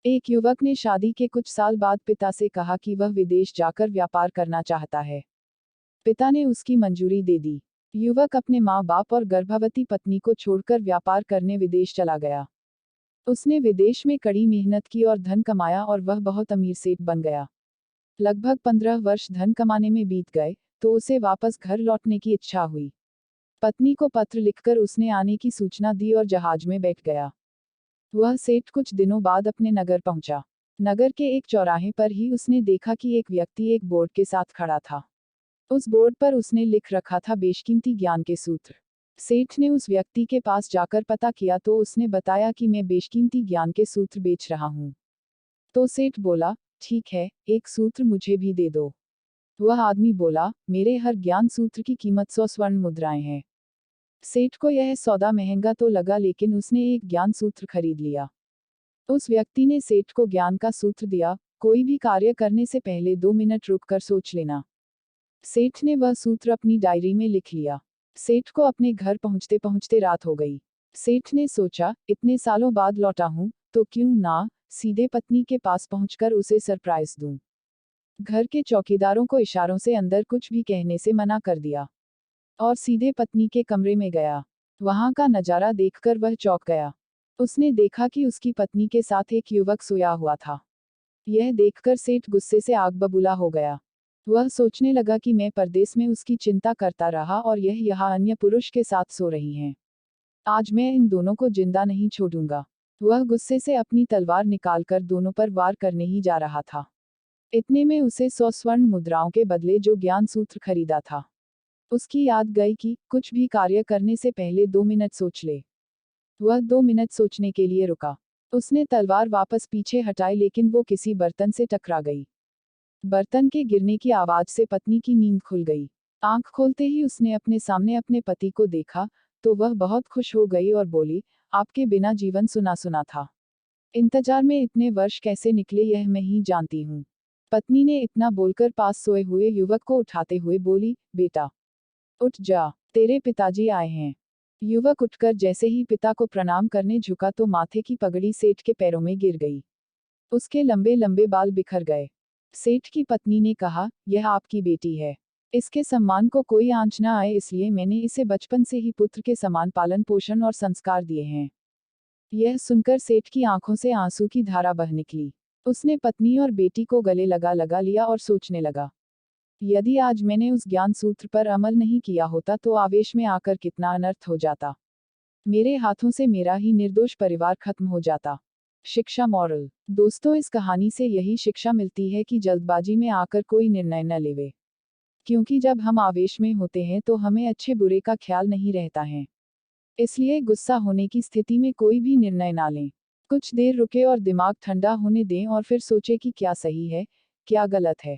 एक युवक ने शादी के कुछ साल बाद पिता से कहा कि वह विदेश जाकर व्यापार करना चाहता है। पिता ने उसकी मंजूरी दे दी। युवक अपने माँ बाप और गर्भवती पत्नी को छोड़कर व्यापार करने विदेश चला गया। उसने विदेश में कड़ी मेहनत की और धन कमाया और वह बहुत अमीर सेठ बन गया। लगभग 15 वर्ष धन कमाने में बीत गए, तो उसे वापस घर लौटने की इच्छा हुई। पत्नी को पत्र लिखकर उसने आने की सूचना दी और जहाज में बैठ गया। वह सेठ कुछ दिनों बाद अपने नगर पहुंचा। नगर के एक चौराहे पर ही उसने देखा कि एक व्यक्ति एक बोर्ड के साथ खड़ा था। उस बोर्ड पर उसने लिख रखा था बेशकीमती ज्ञान के सूत्र। सेठ ने उस व्यक्ति के पास जाकर पता किया तो उसने बताया कि मैं बेशकीमती ज्ञान के सूत्र बेच रहा हूँ। तो सेठ बोला, ठीक है, एक सूत्र मुझे भी दे दो। वह आदमी बोला, मेरे हर ज्ञान सूत्र की कीमत 100 स्वर्ण मुद्राएं हैं। सेठ को यह सौदा महंगा तो लगा, लेकिन उसने एक ज्ञान सूत्र खरीद लिया। उस व्यक्ति ने सेठ को ज्ञान का सूत्र दिया, कोई भी कार्य करने से पहले 2 मिनट रुककर सोच लेना। सेठ ने वह सूत्र अपनी डायरी में लिख लिया। सेठ को अपने घर पहुंचते पहुंचते रात हो गई। सेठ ने सोचा, इतने सालों बाद लौटा हूं, तो क्यों ना सीधे पत्नी के पास पहुंचकर उसे सरप्राइज दूं। घर के चौकीदारों को इशारों से अंदर कुछ भी कहने से मना कर दिया और सीधे पत्नी के कमरे में गया। वहां का नजारा देखकर वह चौंक गया। उसने देखा कि उसकी पत्नी के साथ एक युवक सोया हुआ था। यह देखकर सेठ गुस्से से आग बबूला हो गया। वह सोचने लगा कि मैं परदेश में उसकी चिंता करता रहा और यह यहाँ अन्य पुरुष के साथ सो रही हैं। आज मैं इन दोनों को जिंदा नहीं छोड़ूंगा। वह गुस्से से अपनी तलवार निकालकर दोनों पर वार करने ही जा रहा था। इतने में उसे 100 स्वर्ण मुद्राओं के बदले जो ज्ञान सूत्र खरीदा था, उसकी याद गई कि कुछ भी कार्य करने से पहले 2 मिनट सोच ले। वह 2 मिनट सोचने के लिए रुका। उसने तलवार वापस पीछे हटाई, लेकिन वो किसी बर्तन से टकरा गई। बर्तन के गिरने की आवाज से पत्नी की नींद खुल गई। आंख खोलते ही उसने अपने सामने अपने पति को देखा, तो वह बहुत खुश हो गई और बोली, आपके बिना जीवन सुना सुना था। इंतजार में इतने वर्ष कैसे निकले यह मैं ही जानती हूँ। पत्नी ने इतना बोलकर पास सोए हुए युवक को उठाते हुए बोली, बेटा उठ जा, तेरे पिताजी आए हैं। युवक उठकर जैसे ही पिता को प्रणाम करने झुका तो माथे की पगड़ी सेठ के पैरों में गिर गई। उसके लंबे लंबे बाल बिखर गए। सेठ की पत्नी ने कहा, यह आपकी बेटी है। इसके सम्मान को कोई आंच न आए, इसलिए मैंने इसे बचपन से ही पुत्र के समान पालन पोषण और संस्कार दिए हैं। यह सुनकर सेठ की आंखों से आंसू की धारा बह निकली। उसने पत्नी और बेटी को गले लगा लगा लिया और सोचने लगा, यदि आज मैंने उस ज्ञान सूत्र पर अमल नहीं किया होता तो आवेश में आकर कितना अनर्थ हो जाता। मेरे हाथों से मेरा ही निर्दोष परिवार खत्म हो जाता। शिक्षा मॉरल। दोस्तों, इस कहानी से यही शिक्षा मिलती है कि जल्दबाजी में आकर कोई निर्णय न लेवे, क्योंकि जब हम आवेश में होते हैं तो हमें अच्छे बुरे का ख्याल नहीं रहता है। इसलिए गुस्सा होने की स्थिति में कोई भी निर्णय ना लें। कुछ देर रुके और दिमाग ठंडा होने दें और फिर सोचें कि क्या सही है, क्या गलत है।